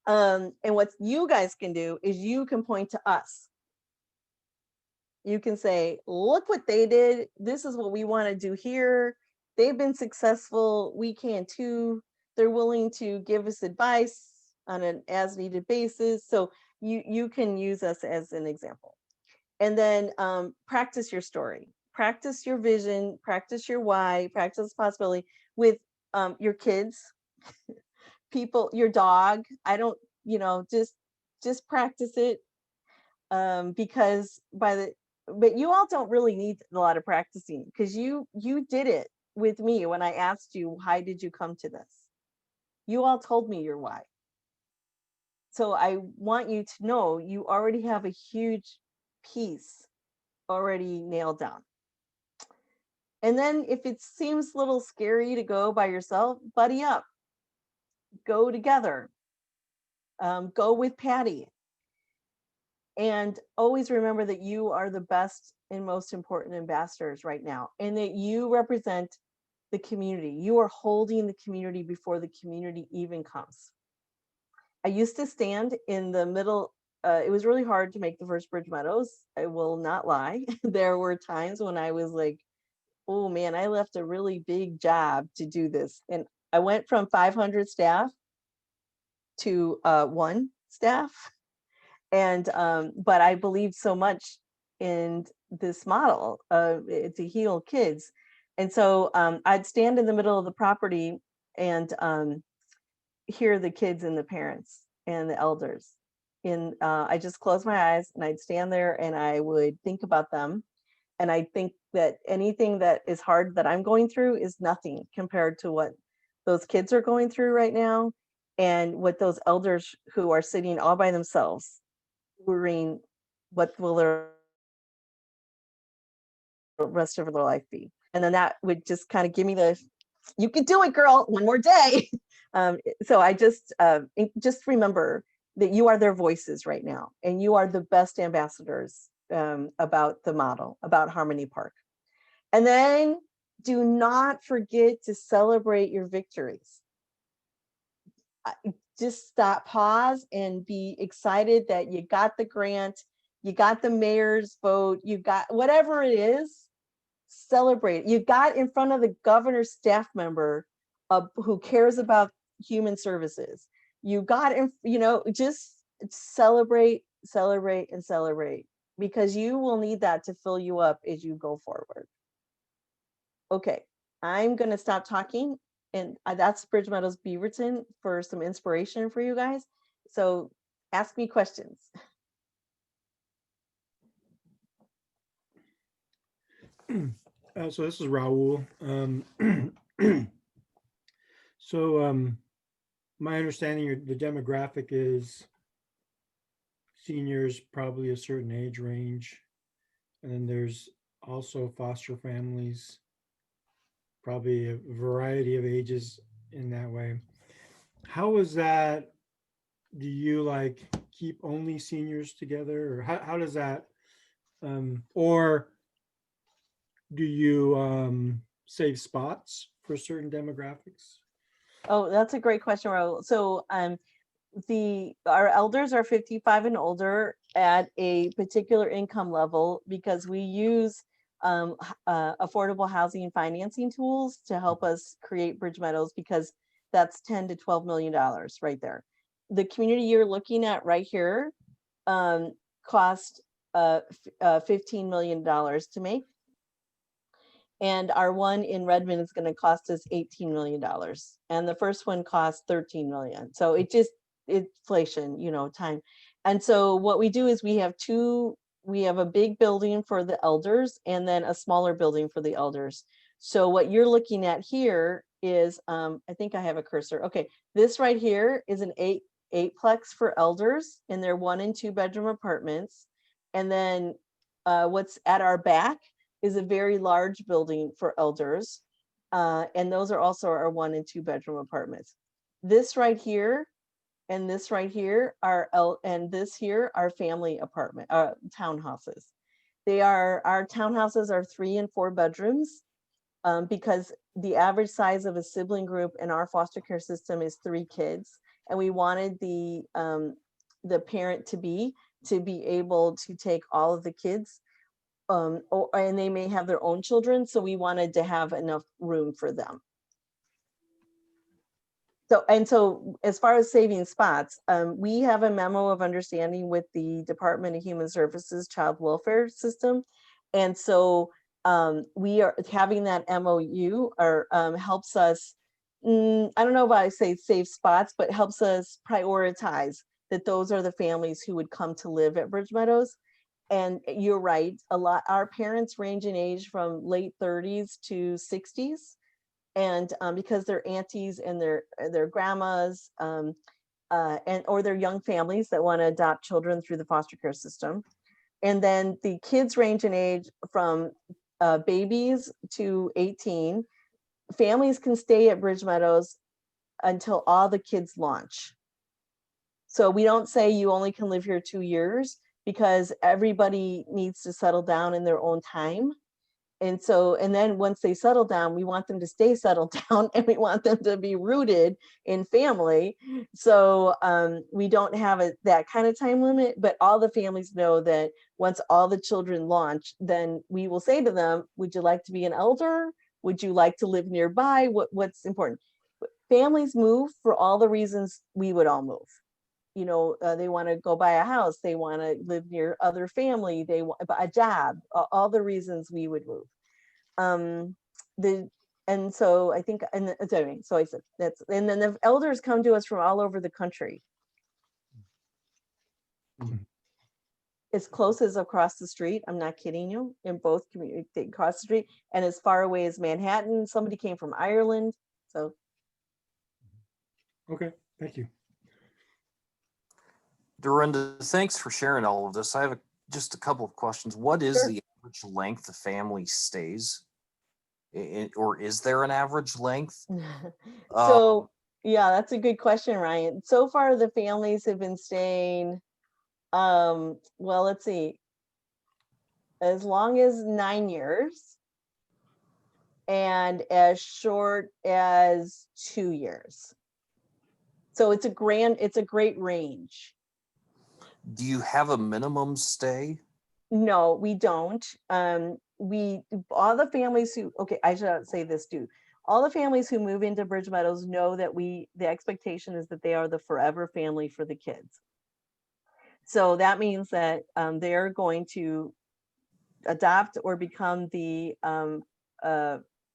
And what you guys can do is you can point to us. You can say, look what they did. This is what we want to do here. They've been successful. We can too. They're willing to give us advice on an as needed basis. So you can use us as an example. And then practice your story, practice your vision, practice your why, practice possibility with your kids, people, your dog. I don't, just practice it, because but you all don't really need a lot of practicing, because you did it with me when I asked you, why did you come to this? You all told me your why. So I want you to know you already have a huge piece already nailed down. And then if it seems a little scary to go by yourself, buddy up, go together, go with Patty. And always remember that you are the best and most important ambassadors right now, and that you represent the community. You are holding the community before the community even comes. I used to stand in the middle. It was really hard to make the first Bridge Meadows. I will not lie. There were times when I was like, oh man, I left a really big job to do this. And I went from 500 staff to 1 staff. And but I believed so much in this model to heal kids. And so I'd stand in the middle of the property and hear the kids and the parents and the elders. And I just closed my eyes and I'd stand there and I would think about them. And I think that anything that is hard that I'm going through is nothing compared to what those kids are going through right now, and what those elders who are sitting all by themselves worrying what will their rest of their life be. And then that would just kind of give me you can do it, girl, one more day. So I just remember that you are their voices right now, and you are the best ambassadors about the model, about Harmony Park. And then do not forget to celebrate your victories. Just stop, pause, and be excited that you got the grant, you got the mayor's vote, you got whatever it is, celebrate. You got in front of the governor's staff member who cares about human services. You got in, just celebrate, celebrate, and celebrate, because you will need that to fill you up as you go forward. Okay, I'm going to stop talking. And that's Bridge Meadows Beaverton for some inspiration for you guys. So ask me questions. So this is Raul. So my understanding, the demographic is seniors, probably a certain age range. And then there's also foster families, probably a variety of ages in that way. How is that? Do you keep only seniors together, or how does that, or do you save spots for certain demographics? Oh, that's a great question, Raul. So our elders are 55 and older at a particular income level, because we use affordable housing financing tools to help us create Bridge Meadows, because that's $10 to $12 million right there. The community you're looking at right here cost $15 million to make. And our one in Redmond is going to cost us $18 million. And the first one cost 13 million. So it just, inflation, you know, time. And so what we do is we have a big building for the elders and then a smaller building for the elders. So what you're looking at here is, I think I have a cursor. Okay, this right here is an eightplex for elders, and they're 1 and 2 bedroom apartments. And then what's at our back is a very large building for elders. And those are also our 1 and 2 bedroom apartments. This right here and this right here are, and this here are family apartment, townhouses. Our townhouses are 3 and 4 bedrooms, because the average size of a sibling group in our foster care system is 3 kids. And we wanted the parent to be able to take all of the kids, and they may have their own children. So we wanted to have enough room for them. So as far as saving spots, we have a memo of understanding with the Department of Human Services Child Welfare System. And so we are having that MOU helps us, I don't know if I say save spots, but helps us prioritize that those are the families who would come to live at Bridge Meadows. And you're right, our parents range in age from late 30s to 60s. And because they're aunties and their grandmas, or they're young families that want to adopt children through the foster care system. And then the kids range in age from babies to 18. Families can stay at Bridge Meadows until all the kids launch. So we don't say you only can live here 2 years, because everybody needs to settle down in their own time. And so, and then once they settle down, we want them to stay settled down, and we want them to be rooted in family. So we don't have that kind of time limit, but all the families know that once all the children launch, then we will say to them, would you like to be an elder? Would you like to live nearby? What's important? Families move for all the reasons we would all move. You know, they want to go buy a house, they want to live near other family, they want a job, all the reasons we would move. And so I think, and sorry, so I said that's, and then the elders come to us from all over the country. As close as across the street, I'm not kidding you, in both communities across the street, and as far away as Manhattan. Somebody came from Ireland. So Okay, thank you. Dorinda, thanks for sharing all of this. I have just a couple of questions. What is Sure. the average length the family stays? Or is there an average length? So yeah, that's a good question, Ryan. So far the families have been staying, well, let's see, as long as 9 years and as short as 2 years. So it's a great range. Do you have a minimum stay? No, we don't. All the families who, okay, I should say this too. All the families who move into Bridge Meadows know that the expectation is that they are the forever family for the kids. So that means that they're going to adopt or become the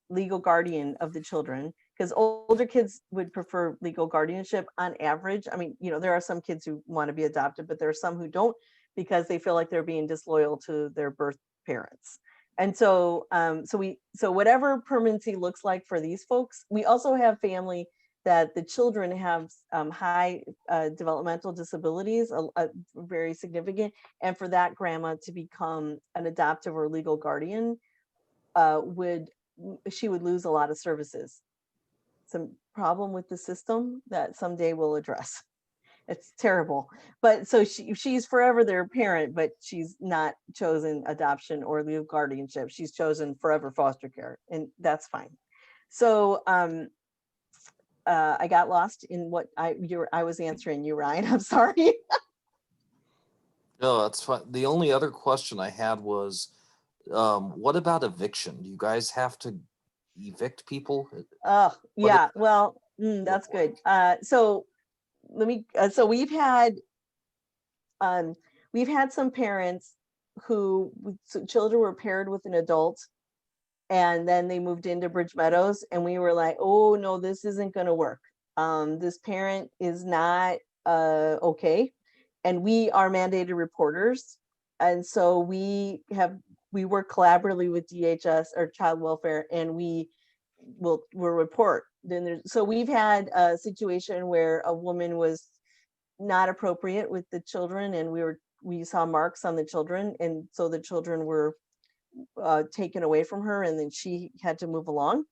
legal guardian of the children, because older kids would prefer legal guardianship on average. I mean, you know, there are some kids who want to be adopted, but there are some who don't, because they feel like they're being disloyal to their birth parents. And so, so whatever permanency looks like for these folks, we also have family that the children have high developmental disabilities, very significant. And for that grandma to become an adoptive or legal guardian, she would lose a lot of services. Some problem with the system that someday we'll address. It's terrible. But so she's forever their parent, but she's not chosen adoption or legal guardianship. She's chosen forever foster care, and that's fine. So I got lost in what I was answering you, Ryan. I'm sorry. No, that's fine. The only other question I had was, what about eviction? Do you guys have to evict people? Oh, yeah. Well, that's good. So let me. So we've had some parents who children were paired with an adult, And then they moved into Bridge Meadows, and we were like, oh no, this isn't going to work. This parent is not okay. And we are mandated reporters. And so we work collaboratively with DHS or child welfare, and we'll report. So we've had a situation where a woman was not appropriate with the children, and we saw marks on the children, and so the children were taken away from her, and then she had to move along.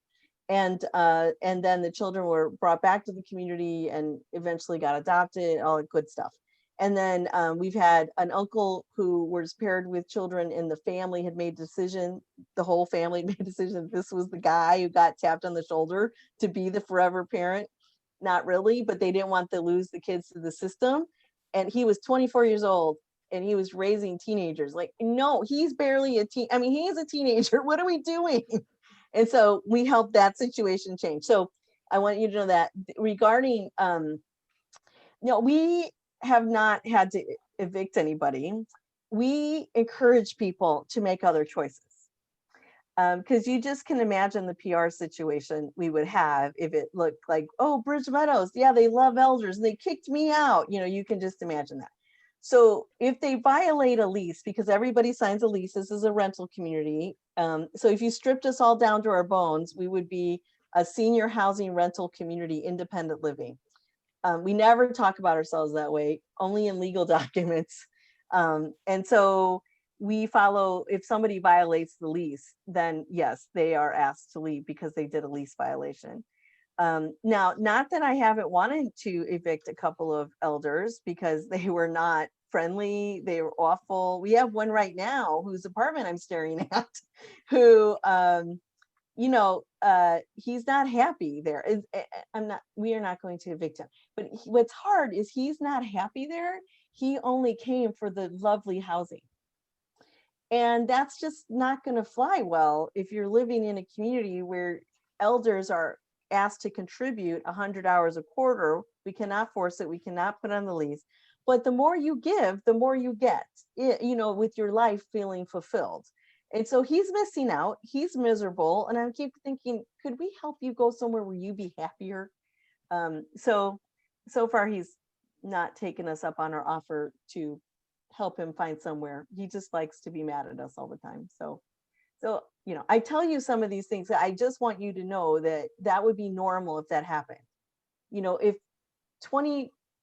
And then the children were brought back to the community and eventually got adopted, all the good stuff. And then we've had an uncle who was paired with children, and the family had made decision, the whole family made a decision, this was the guy who got tapped on the shoulder to be the forever parent. Not really, but they didn't want to lose the kids to the system. And he was 24 years old, and he was raising teenagers. Like, no, he's barely a teen. I mean, he is a teenager. What are we doing? And so we helped that situation change. So I want you to know that regarding, we have not had to evict anybody. We encourage people to make other choices. Because you just can imagine the PR situation we would have if it looked like, oh, Bridge Meadows, yeah, they love elders and they kicked me out. You can just imagine that. So if they violate a lease, because everybody signs a lease, this is a rental community. So if you stripped us all down to our bones, we would be a senior housing rental community, independent living. We never talk about ourselves that way, only in legal documents. And so we follow, if somebody violates the lease, then yes, they are asked to leave because they did a lease violation. Now, not that I haven't wanted to evict a couple of elders because they were not friendly, they were awful. We have one right now whose apartment I'm staring at, who, he's not happy there. We are not going to evict him. But what's hard is he's not happy there. He only came for the lovely housing. And that's just not going to fly well if you're living in a community where elders are asked to contribute 100 hours a quarter. We cannot force it. We cannot put on the lease. But the more you give, the more you get, with your life feeling fulfilled. And so he's missing out. He's miserable. And I keep thinking, could we help you go somewhere where you be happier? So far, he's not taken us up on our offer to help him find somewhere. He just likes to be mad at us all the time. So I tell you some of these things. I just want you to know that would be normal if that happened. If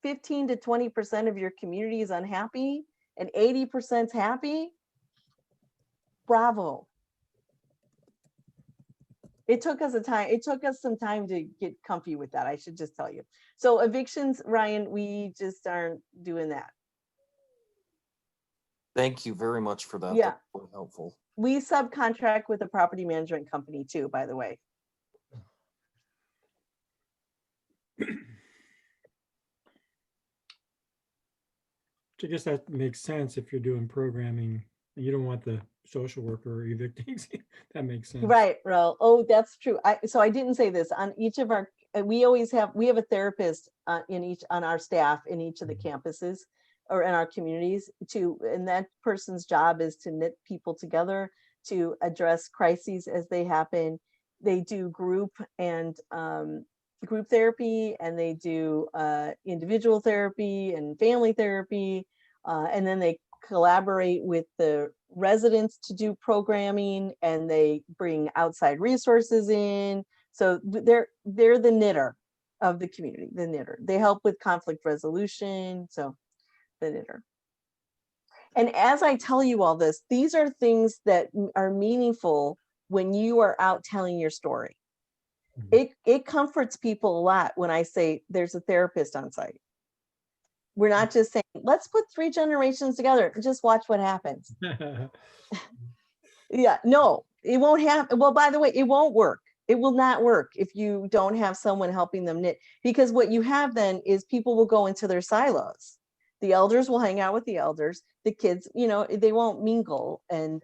15 to 20% of your community is unhappy and 80% is happy, bravo. It took us some time to get comfy with that. I should just tell you. So evictions, Ryan, we just aren't doing that. Thank you very much for that. Yeah. That's really helpful. We subcontract with a property management company too, by the way. I guess that makes sense if you're doing programming and you don't want the social worker evicting. That makes sense. Right, Ro. Oh, that's true. So I didn't say this. On each of our, we have a therapist on our staff in each of the campuses or in our communities and that person's job is to knit people together, to address crises as they happen. They do group therapy, and they do individual therapy and family therapy. And then they collaborate with the residents to do programming, and they bring outside resources in. So they're the knitter of the community, the knitter. They help with conflict resolution. So the knitter. And as I tell you all this, these are things that are meaningful when you are out telling your story. It comforts people a lot when I say there's a therapist on site. We're not just saying, let's put 3 generations together and just watch what happens. Yeah, no, it won't happen. Well, by the way, it won't work. It will not work if you don't have someone helping them knit, because what you have then is people will go into their silos. The elders will hang out with the elders. The kids, they won't mingle. And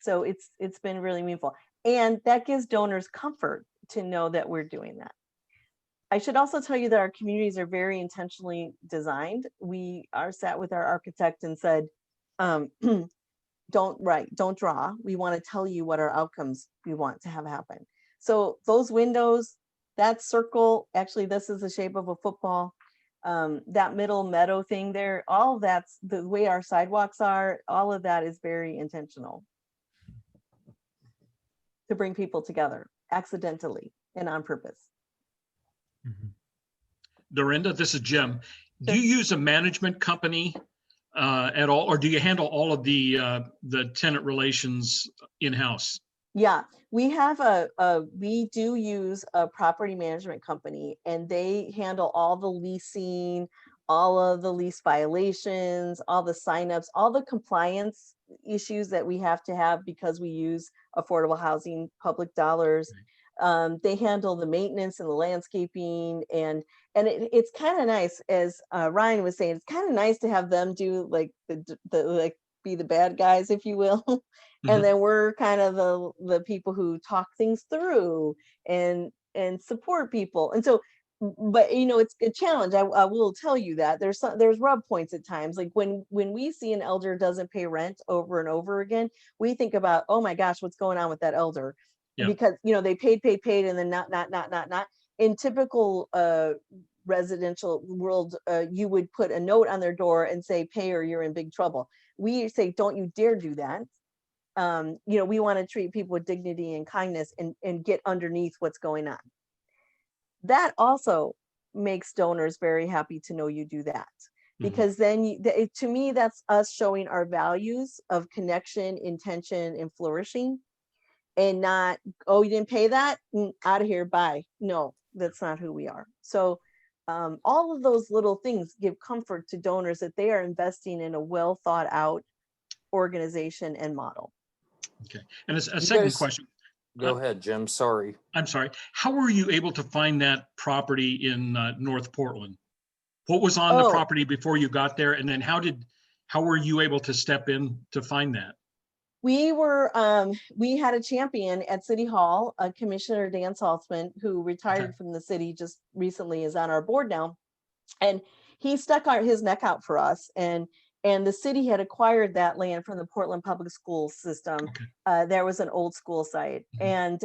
so it's been really meaningful. And that gives donors comfort to know that we're doing that. I should also tell you that our communities are very intentionally designed. We are sat with our architect and said, don't draw. We want to tell you what our outcomes we want to have happen. So those windows, that circle, actually, this is the shape of a football. That middle meadow thing there, all of that's the way our sidewalks are. All of that is very intentional to bring people together accidentally and on purpose. Dorinda, this is Jim. Do Sure. you use a management company at all, or do you handle all of the tenant relations in-house? Yeah, we have we do use a property management company, and they handle all the leasing, all of the lease violations, all the signups, all the compliance issues that we have to have because we use affordable housing, public dollars. They handle the maintenance and the landscaping, and it's kind of nice, as Ryan was saying, it's kind of nice to have them do like the like be the bad guys, if you will. And then we're kind of the people who talk things through and support people. And so, but you know, it's a challenge. I will tell you that there's rub points at times. Like when we see an elder doesn't pay rent over and over again, we think about, oh my gosh, what's going on with that elder? Yeah. Because you know they paid, and then not. In typical residential world, you would put a note on their door and say, pay or you're in big trouble. We say, don't you dare do that. You know, we want to treat people with dignity and kindness and get underneath what's going on. That also makes donors very happy to know you do that, because then to me, that's us showing our values of connection, intention, and flourishing, and not, oh, you didn't pay that, out of here, bye. No, that's not who we are. So all of those little things give comfort to donors that they are investing in a well thought out organization and model. Okay, and a You second guys- question. Go ahead, Jim. Sorry. I'm sorry. How were you able to find that property in North Portland? What was on the Oh. property before you got there, and then how were you able to step in to find that? We had a champion at City Hall, Commissioner Dan Saltzman, who retired from the city just recently, is on our board now. And he stuck his neck out for us. And the city had acquired that land from the Portland Public School System. Okay. There was an old school site. And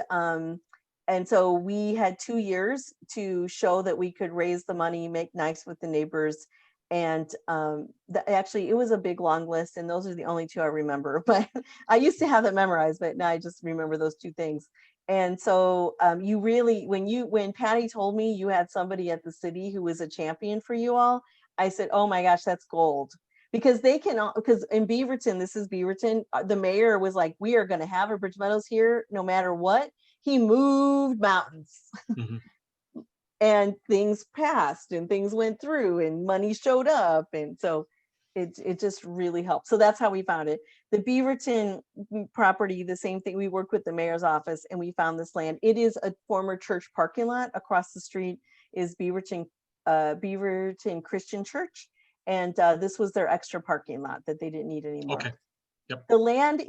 so we had 2 years to show that we could raise the money, make nice with the neighbors. And actually, it was a big long list, and those are the only two I remember. But I used to have it memorized, but now I just remember those two things. And so you really, when Patty told me you had somebody at the city who was a champion for you all, I said, oh my gosh, that's gold. Because because in Beaverton, this is Beaverton, the mayor was like, we are going to have a Bridge Meadows here no matter what. He moved mountains. And things passed and things went through and money showed up. And so it just really helped. So that's how we found it. The Beaverton property, the same thing. We worked with the mayor's office and we found this land. It is a former church parking lot. Across the street is Beaverton Christian Church. And this was their extra parking lot that they didn't need anymore. Okay. Yep. The land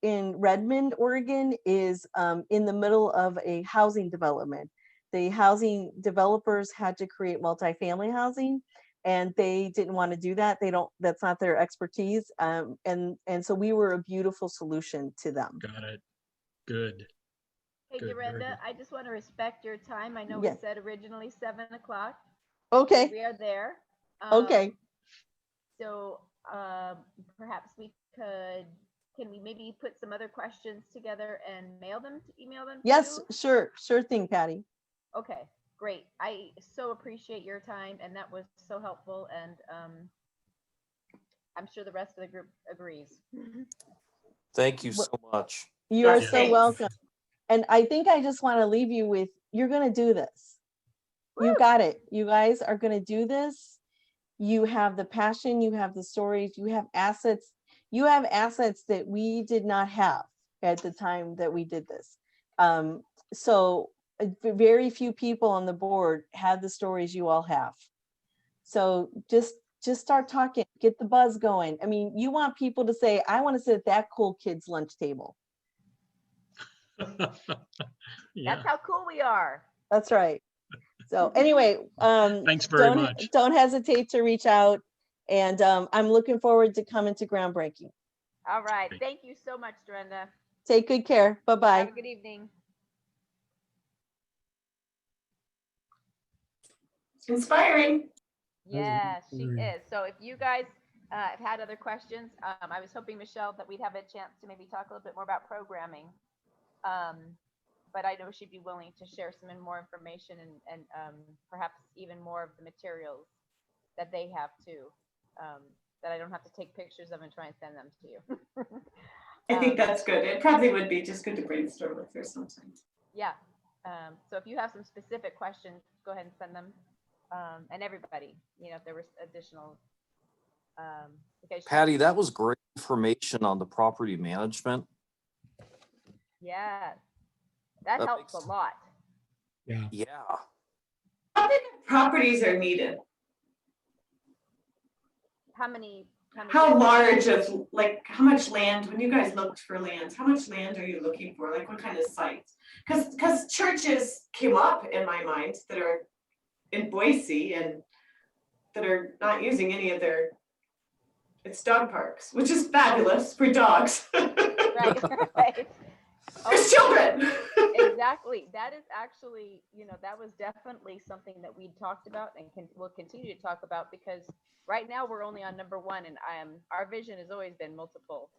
in Redmond, Oregon is in the middle of a housing development. The housing developers had to create multifamily housing, and they didn't want to do that. That's not their expertise. And so we were a beautiful solution to them. Got it. Good. Hey, Good, very Dorinda, good. I just want to respect your time. I know Yes. we said originally 7 o'clock. Okay. We are there. Okay. So perhaps can we maybe put some other questions together and email them to Yes, you? sure thing, Patty. Okay, great. I so appreciate your time, and that was so helpful, and I'm sure the rest of the group agrees. Thank you so much. You are Yes, so thanks. welcome. And I think I just want to leave you with, you're going to do this. You got it. You guys are going to do this. You have the passion, you have the stories, you have assets. You have assets that we did not have at the time that we did this. So very few people on the board have the stories you all have. So just start talking, get the buzz going. I mean, you want people to say, I want to sit at that cool kid's lunch table. Yeah. That's how cool we are. That's right. So anyway, Thanks very much. don't hesitate to reach out. And I'm looking forward to coming to groundbreaking. All right. Great. Thank you so much, Dorinda. Take good care. Have Bye-bye. a good evening. Inspiring. Yes, she inspiring. is. So if you guys have had other questions, I was hoping, Michelle, that we'd have a chance to maybe talk a little bit more about programming. But I know she'd be willing to share some more information and perhaps even more of the materials that they have too, that I don't have to take pictures of and try and send them to you. I think that's good. It probably would be just good to brainstorm with her sometimes. Yeah. So if you have some specific questions, go ahead and send them. And everybody, if there was additional. Because Patty, that was great information on the property management. yeah, that That helps a makes- lot. Yeah. Yeah. How big properties are needed? How many How large of, like, how much land, when you guys looked for lands, how much land are you looking for? Like, what kind of sites? Because churches came up in my mind that are in Boise and that are not using any of their, it's dog parks, which is fabulous for dogs. right, right. There's children. Exactly. That is actually, that was definitely something that we talked about and will continue to talk about, because right now we're only on number one, and our vision has always been multiple.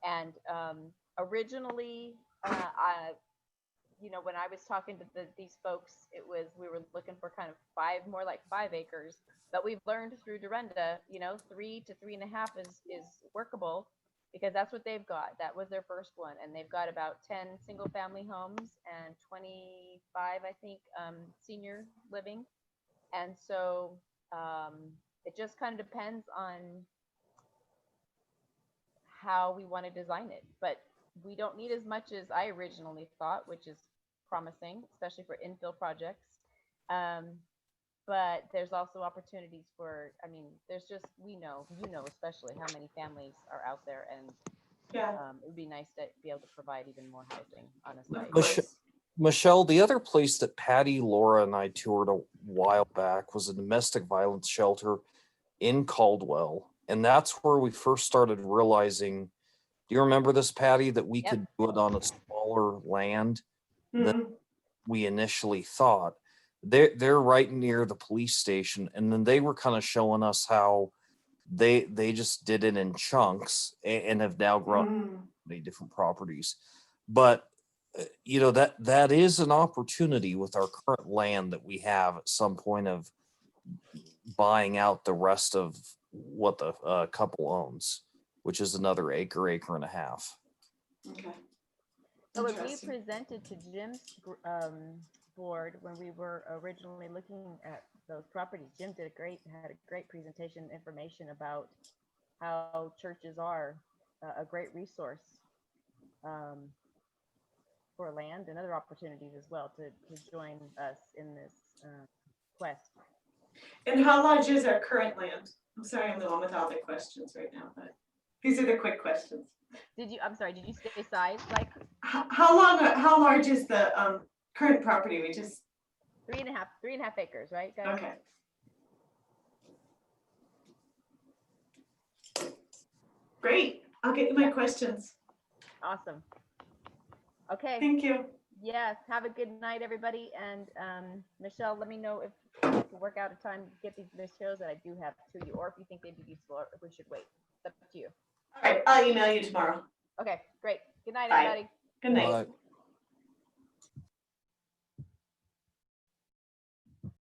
And originally, when I was talking to these folks, we were looking for kind of more like 5 acres. But we've learned through Dorinda, 3 to 3.5 is workable, because that's what they've got. That was their first one, and they've got about 10 single family homes and 25, I think, senior living. And so it just kind of depends on how we want to design it. But we don't need as much as I originally thought, which is promising, especially for infill projects. But there's also opportunities for, there's just, especially how many families are out there, and Yeah, it would be nice to be able to provide even more housing, honestly. of course. Michelle, the other place that Patty, Laura, and I toured a while back was a domestic violence shelter in Caldwell. And that's where we first started realizing, do you remember this, Patty, that we Yep. could do it on a smaller land than Mhm. we initially thought? They're right near the police station. And then they were kind of showing us how they just did it in chunks and have now grown Mm. many different properties. But that is an opportunity with our current land that we have at some point of buying out the rest of what the couple owns, which is another acre and a half. Okay. So when we Interesting. presented to Jim's board, when we were originally looking at those properties, Jim had a great presentation information about how churches are a great resource for land and other opportunities as well to join us in this quest. And how large is our current land? I'm sorry, I'm the one with all the questions right now, but these are the quick questions. I'm sorry, did you say size? Like How large is the current property? We just, 3.5 acres, right, guys? okay. Great, I'll get you my questions. Awesome. Okay. Thank you. Yes. Have a good night, everybody. And Michelle, let me know if you can work out a time to get these materials that I do have to you, or if you think they'd be useful, or if we should wait. It's up to you. All right, I'll email you tomorrow. Okay, great. Good night, Bye. everybody. Good night. Bye.